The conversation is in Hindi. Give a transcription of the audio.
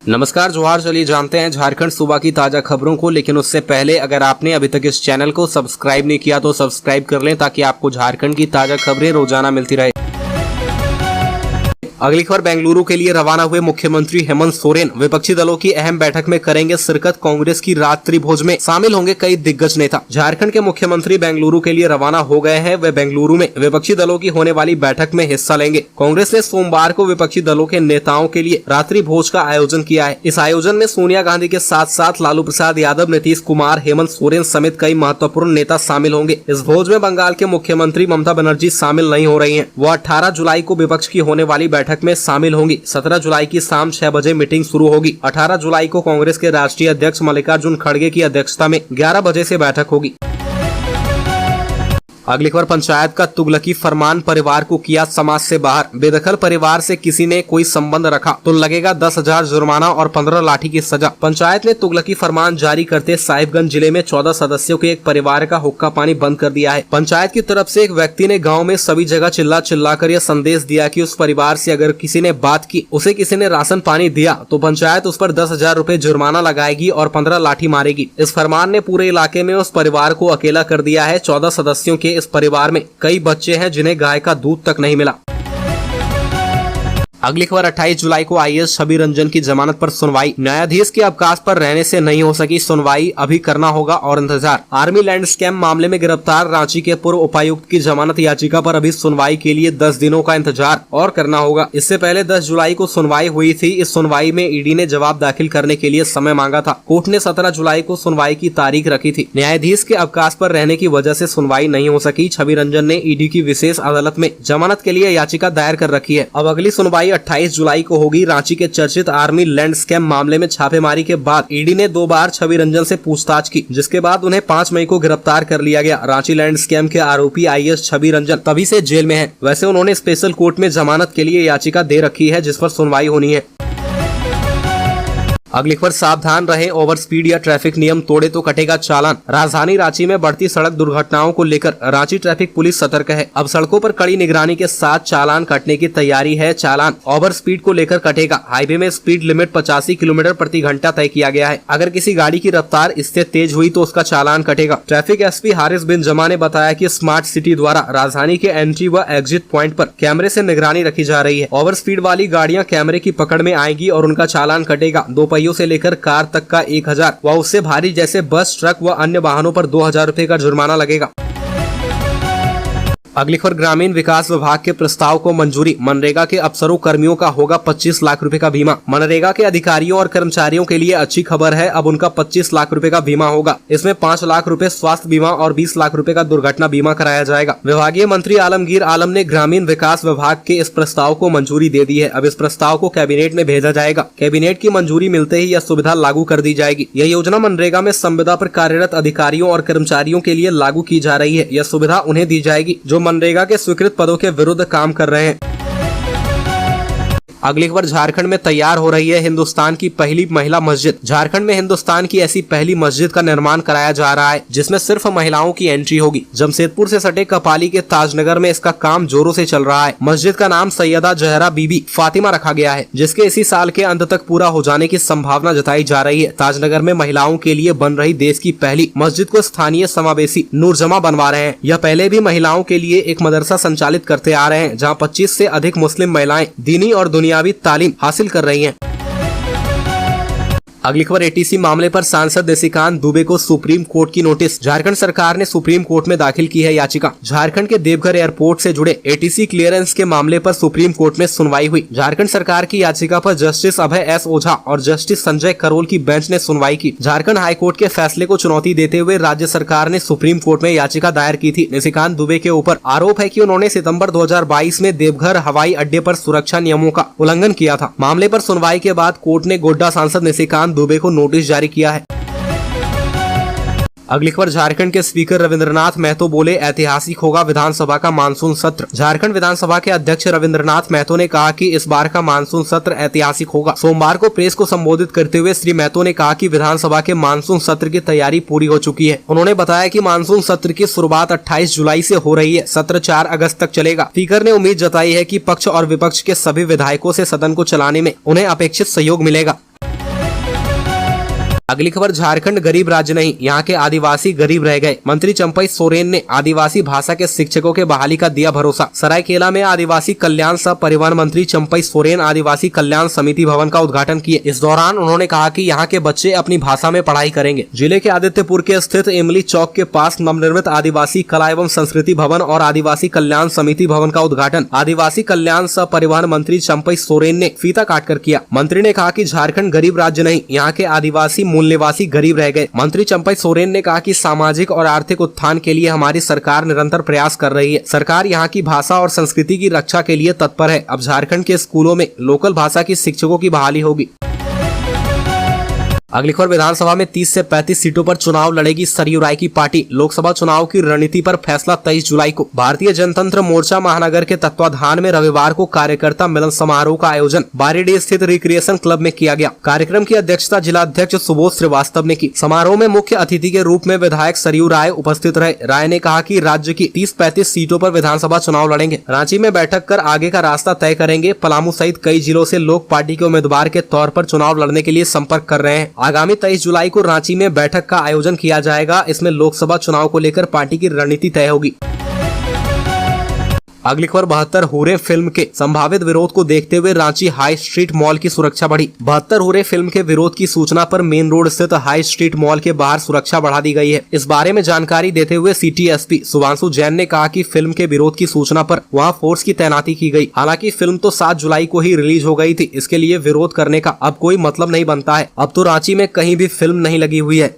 नमस्कार जोहार। चलिए जानते हैं झारखंड सूबा की ताजा खबरों को, लेकिन उससे पहले अगर आपने अभी तक इस चैनल को सब्सक्राइब नहीं किया तो सब्सक्राइब कर लें ताकि आपको झारखंड की ताजा खबरें रोजाना मिलती रहे। अगली खबर बेंगलुरु के लिए रवाना हुए मुख्यमंत्री हेमंत सोरेन विपक्षी दलों की अहम बैठक में करेंगे शिरकत। कांग्रेस की रात्रि भोज में शामिल होंगे कई दिग्गज नेता। झारखंड के मुख्यमंत्री बेंगलुरु के लिए रवाना हो गए हैं। वे बेंगलुरु में विपक्षी दलों की होने वाली बैठक में हिस्सा लेंगे। कांग्रेस ने सोमवार को विपक्षी दलों के नेताओं के लिए रात्रि भोज का आयोजन किया है। इस आयोजन में सोनिया गांधी के साथ साथ लालू प्रसाद यादव, नीतीश कुमार, हेमंत सोरेन समेत कई महत्वपूर्ण नेता शामिल होंगे। इस भोज में बंगाल के मुख्यमंत्री ममता बनर्जी शामिल नहीं हो रही है। वो 18 जुलाई को विपक्ष की होने वाली बैठक में शामिल होंगी। 17 जुलाई की शाम 6 बजे मीटिंग शुरू होगी। 18 जुलाई को कांग्रेस के राष्ट्रीय अध्यक्ष मल्लिकार्जुन खड़गे की अध्यक्षता में 11 बजे से बैठक होगी। अगली खबर पंचायत का तुगलकी फरमान परिवार को किया समाज से बाहर। बेदखल परिवार से किसी ने कोई संबंध रखा तो लगेगा 10,000 जुर्माना और 15 लाठी की सजा। पंचायत ने तुगलकी फरमान जारी करते साहिबगंज जिले में 14 सदस्यों के एक परिवार का हुक्का पानी बंद कर दिया है। पंचायत की तरफ से एक व्यक्ति ने गाँव में सभी जगह चिल्ला कर यह संदेश दिया कि उस परिवार से अगर किसी ने बात की, उसे किसी ने राशन पानी दिया तो पंचायत उस पर 10,000 रूपए जुर्माना लगाएगी और 15 लाठी मारेगी। इस फरमान ने पूरे इलाके में उस परिवार को अकेला कर दिया है। 14 सदस्यों के इस परिवार में कई बच्चे हैं जिन्हें गाय का दूध तक नहीं मिला। अगली खबर 28 जुलाई को आईएएस छवि रंजन की जमानत पर सुनवाई। न्यायाधीश के अवकाश पर रहने से नहीं हो सकी सुनवाई, अभी करना होगा और इंतजार। आर्मी लैंड स्कैम मामले में गिरफ्तार रांची के पूर्व उपायुक्त की जमानत याचिका पर अभी सुनवाई के लिए 10 दिनों का इंतजार और करना होगा। इससे पहले 10 जुलाई को सुनवाई हुई थी। इस सुनवाई में ईडी ने जवाब दाखिल करने के लिए समय मांगा था। कोर्ट ने 17 जुलाई को सुनवाई की तारीख रखी थी। न्यायाधीश के अवकाश पर रहने की वजह से सुनवाई नहीं हो सकी। छवि रंजन ने ईडी की विशेष अदालत में जमानत के लिए याचिका दायर कर रखी है। अब अगली सुनवाई 28 जुलाई को होगी। रांची के चर्चित आर्मी लैंड स्कैम मामले में छापेमारी के बाद ईडी ने 2 बार छवि रंजन से पूछताछ की, जिसके बाद उन्हें 5 मई को गिरफ्तार कर लिया गया। रांची लैंड स्कैम के आरोपी आईएएस छवि रंजन तभी से जेल में है। वैसे उन्होंने स्पेशल कोर्ट में जमानत के लिए याचिका दे रखी है, जिस पर सुनवाई होनी है। अगली खबर सावधान रहें, ओवर स्पीड या ट्रैफिक नियम तोड़े तो कटेगा चालान। राजधानी रांची में बढ़ती सड़क दुर्घटनाओं को लेकर रांची ट्रैफिक पुलिस सतर्क है। अब सड़कों पर कड़ी निगरानी के साथ चालान कटने की तैयारी है। चालान ओवर स्पीड को लेकर कटेगा। हाईवे में स्पीड लिमिट 85 किलोमीटर प्रति घंटा तय किया गया है। अगर किसी गाड़ी की रफ्तार इससे तेज हुई तो उसका चालान कटेगा। ट्रैफिक एसपी हारिस बिन जमा ने बताया कि स्मार्ट सिटी द्वारा राजधानी के एंट्री व एग्जिट प्वाइंट पर कैमरे से निगरानी रखी जा रही है। ओवर स्पीड वाली गाड़ियां कैमरे की पकड़ में आएगी और उनका चालान कटेगा। 2 पहियों से लेकर कार तक का 1,000 व उससे भारी जैसे बस, ट्रक व अन्य वाहनों पर 2,000 रूपए का जुर्माना लगेगा। अगली खबर ग्रामीण विकास विभाग के प्रस्ताव को मंजूरी। मनरेगा के अफसरों कर्मियों का होगा 25 लाख रुपए का बीमा। मनरेगा के अधिकारियों और कर्मचारियों के लिए अच्छी खबर है। अब उनका 25 लाख रुपए का बीमा होगा। इसमें 5 लाख रुपए स्वास्थ्य बीमा और 20 लाख रुपए का दुर्घटना बीमा कराया जाएगा। विभागीय मंत्री आलमगीर आलम ने ग्रामीण विकास विभाग के इस प्रस्ताव को मंजूरी दे दी है। अब इस प्रस्ताव को कैबिनेट में भेजा जाएगा। कैबिनेट की मंजूरी मिलते ही यह सुविधा लागू कर दी जाएगी। यह योजना मनरेगा में संविदा पर कार्यरत अधिकारियों और कर्मचारियों के लिए लागू की जा रही है। यह सुविधा उन्हें दी जाएगी जो मनरेगा के स्वीकृत पदों के विरुद्ध काम कर रहे हैं। अगली खबर झारखंड में तैयार हो रही है हिंदुस्तान की पहली महिला मस्जिद। झारखंड में हिंदुस्तान की ऐसी पहली मस्जिद का निर्माण कराया जा रहा है, जिसमें सिर्फ महिलाओं की एंट्री होगी। जमशेदपुर से सटे कपाली के ताजनगर में इसका काम जोरों से चल रहा है। मस्जिद का नाम सैयदा जहरा बीबी फातिमा रखा गया है, जिसके इसी साल के अंत तक पूरा हो जाने की संभावना जताई जा रही है। ताजनगर में महिलाओं के लिए बन रही देश की पहली मस्जिद को स्थानीय समावेशी नूरजमा बनवा रहे हैं। यह पहले भी महिलाओं के लिए एक मदरसा संचालित करते आ रहे हैं, जहाँ 25 से अधिक मुस्लिम महिलाएं दीनी और दुनियावी तालीम हासिल कर रही हैं। अगली खबर एटीसी मामले पर सांसद निशिकांत दुबे को सुप्रीम कोर्ट की नोटिस। झारखंड सरकार ने सुप्रीम कोर्ट में दाखिल की है याचिका। झारखंड के देवघर एयरपोर्ट से जुड़े एटीसी क्लियरेंस के मामले पर सुप्रीम कोर्ट में सुनवाई हुई। झारखंड सरकार की याचिका पर जस्टिस अभय एस ओझा और जस्टिस संजय करोल की बेंच ने सुनवाई की। झारखंड हाईकोर्ट के फैसले को चुनौती देते हुए राज्य सरकार ने सुप्रीम कोर्ट में याचिका दायर की थी। निशिकांत दुबे के ऊपर आरोप है कि उन्होंने सितंबर 2022 में देवघर हवाई अड्डे पर सुरक्षा नियमों का उल्लंघन किया था। मामले पर सुनवाई के बाद कोर्ट ने गोड्डा सांसद निशिकांत दुबे को नोटिस जारी किया है। अगली खबर झारखंड के स्पीकर रविंद्रनाथ महतो बोले ऐतिहासिक होगा विधानसभा का मानसून सत्र। झारखंड विधानसभा के अध्यक्ष रविंद्रनाथ महतो ने कहा कि इस बार का मानसून सत्र ऐतिहासिक होगा। सोमवार को प्रेस को संबोधित करते हुए श्री महतो ने कहा कि विधानसभा के मानसून सत्र की तैयारी पूरी हो चुकी है। उन्होंने बताया कि मानसून सत्र की शुरुआत 28 जुलाई से हो रही है। सत्र 4 अगस्त तक चलेगा। स्पीकर ने उम्मीद जताई है कि पक्ष और विपक्ष के सभी विधायकों से सदन को चलाने में उन्हें अपेक्षित सहयोग मिलेगा। अगली खबर, झारखंड गरीब राज्य नहीं, यहाँ के आदिवासी गरीब रह गए। मंत्री चंपई सोरेन ने आदिवासी भाषा के शिक्षकों के बहाली का दिया भरोसा। सरायकेला में आदिवासी कल्याण सह परिवहन मंत्री चंपई सोरेन आदिवासी कल्याण समिति भवन का उद्घाटन किए। इस दौरान उन्होंने कहा कि यहाँ के बच्चे अपनी भाषा में पढ़ाई करेंगे। जिले के आदित्यपुर के स्थित इमली चौक के पास नवनिर्मित आदिवासी कला एवं संस्कृति भवन और आदिवासी कल्याण समिति भवन का उद्घाटन आदिवासी कल्याण सह परिवहन मंत्री चंपई सोरेन ने फीता काटकर किया। मंत्री ने कहा कि झारखंड गरीब राज्य नहीं, यहाँ के आदिवासी मूल निवासी गरीब रह गए। मंत्री चंपई सोरेन ने कहा कि सामाजिक और आर्थिक उत्थान के लिए हमारी सरकार निरंतर प्रयास कर रही है। सरकार यहाँ की भाषा और संस्कृति की रक्षा के लिए तत्पर है। अब झारखंड के स्कूलों में लोकल भाषा की शिक्षकों की बहाली होगी। अगली खबर, विधानसभा में 30 से 35 सीटों पर चुनाव लड़ेगी सरयू राय की पार्टी। लोकसभा चुनाव की रणनीति पर फैसला 23 जुलाई को। भारतीय जनतंत्र मोर्चा महानगर के तत्वाधान में रविवार को कार्यकर्ता मिलन समारोह का आयोजन बारीडीह स्थित रिक्रिएशन क्लब में किया गया। कार्यक्रम की अध्यक्षता जिला अध्यक्ष सुबोध श्रीवास्तव ने की। समारोह में मुख्य अतिथि के रूप में विधायक सरयू राय उपस्थित रहे। राय ने कहा कि राज्य की 30-35 सीटों पर विधानसभा चुनाव लड़ेंगे। रांची में बैठक कर आगे का रास्ता तय करेंगे। पलामू सहित कई जिलों से लोग पार्टी के उम्मीदवार के तौर पर चुनाव लड़ने के लिए संपर्क कर रहे हैं। आगामी 23 जुलाई को रांची में बैठक का आयोजन किया जाएगा। इसमें लोकसभा चुनाव को लेकर पार्टी की रणनीति तय होगी। अगली खबर, 72 हुर्रे फिल्म के संभावित विरोध को देखते हुए रांची हाई स्ट्रीट मॉल की सुरक्षा बढ़ी। 72 हुर्रे फिल्म के विरोध की सूचना पर मेन रोड स्थित हाई स्ट्रीट मॉल के बाहर सुरक्षा बढ़ा दी गई है। इस बारे में जानकारी देते हुए सिटी एसपी सुभांशु जैन ने कहा कि फिल्म के विरोध की सूचना पर वहां फोर्स की तैनाती की गई। हालांकि फिल्म तो 7 जुलाई को ही रिलीज हो गई थी। इसके लिए विरोध करने का अब कोई मतलब नहीं बनता है। अब तो रांची में कहीं भी फिल्म नहीं लगी हुई है।